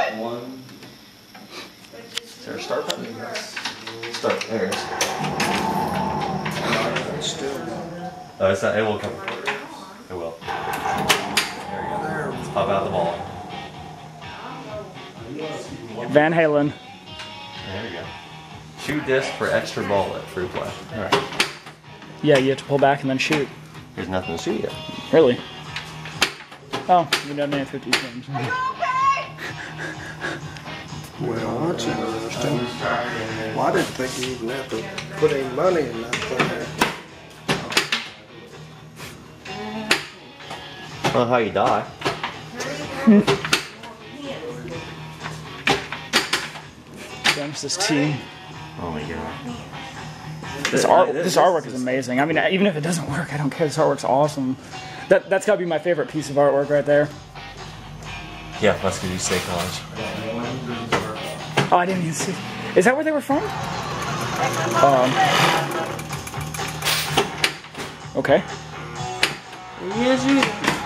it. One. Is there a start button? Start. There it is. Oh, it's not. It will come. It will. There we go. Let's pop out the ball. Van Halen. There we go. 2 discs for extra ball at free play. All right. Yeah, you have to pull back and then shoot. There's nothing to shoot yet. Really? Oh, we don't have 50 games. Are you okay? Well, I want you to understand. Well, I didn't think you even have to put any money in that thing. Well, how you die. Genesis team. Oh my god. This artwork is amazing. I mean, even if it doesn't work, I don't care. This artwork's awesome. That's gotta be my favorite piece of artwork right there. Yeah, that's because you say college. Oh, I didn't even see. Is that where they were from? Okay. Yes, you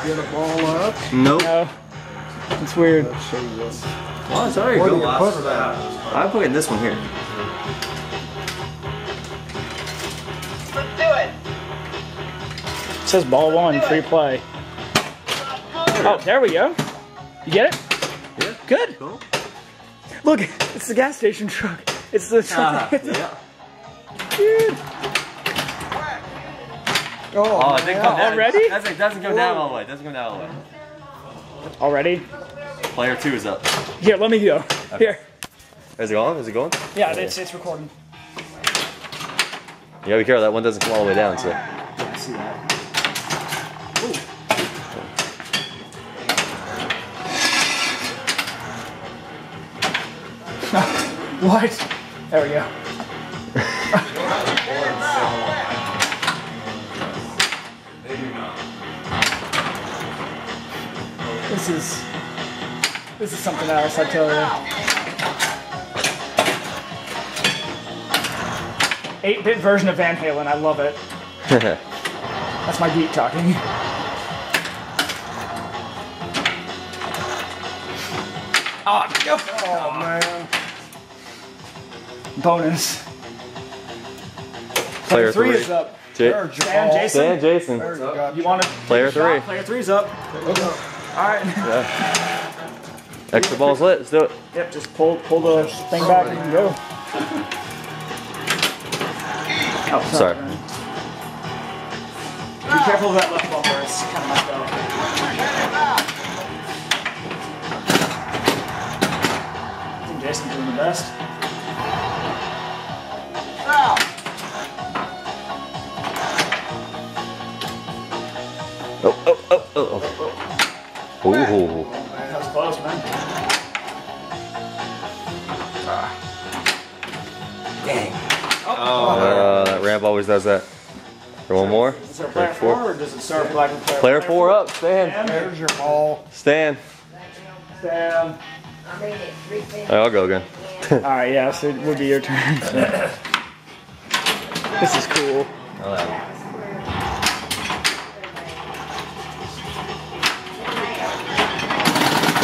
Get a ball up. Nope. No. It's weird. Let's see what. Oh, sorry. Where Go do you last. put that? I'm putting this one here. Let's do it. It says ball 1, free play. Oh, there we go. You get it? Yeah. Good. Cool. Look, it's the gas station truck. It's the truck. Yeah. Dude. Oh, Oh, it didn't come down. Already? It doesn't come down all the way. It doesn't come down all the way. Already? Player 2 is up. Here, let me go. Here. Is it going? Is it going? Yeah, it's recording. You gotta be careful. That one doesn't come all the way down. So. Yeah, I see that. What? There we go. This is something else, I tell you. 8-bit version of Van Halen, I love it. That's my geek talking. Oh, man. Bonus. Player 3 3 is up. There's your Sam, ball. Jason. Dan Jason. There you go. You want to Player 3. Player 3's up. Alright. Yeah. Extra ball's lit. Let's do it. Yep, just pull the thing back and go. Oh, Sorry. Be careful of that left bumper, it's kind of messed up. I think Jason's doing the best. Oh. Ooh. That was close, man. Dang. That ramp always does that. For one more. Is there a player 4 or does it start black and Player 4 up. Stand. There's your ball. Stand. Stand. I'll go again. Alright, yeah, so it would be your turn. This is cool.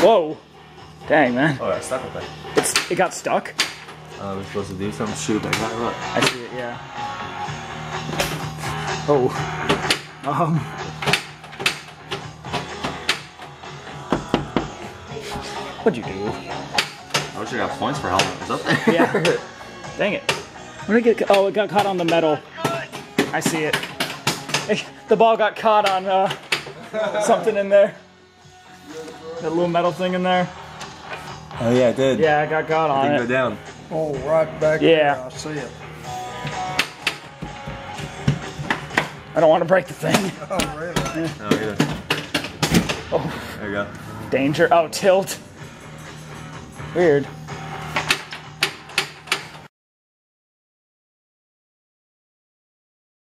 Whoa. Dang, man. Oh, that's stuck with that. It got stuck? We're supposed to do something. Shoot that guy. Look. I see it, yeah. Oh. What'd you do? I wish I got points for helmet. It's up there. Yeah. Dang it. Where did it get? Oh, it got caught on the metal. I see it. The ball got caught on something in there. That little metal thing in there. Oh yeah, it did. Yeah, I got caught on It it. didn't go down. Oh, right back Yeah. there. I see it. I don't want to break the thing. Oh, really? Oh, yeah. Oh, There you go. danger. Oh, tilt. Weird.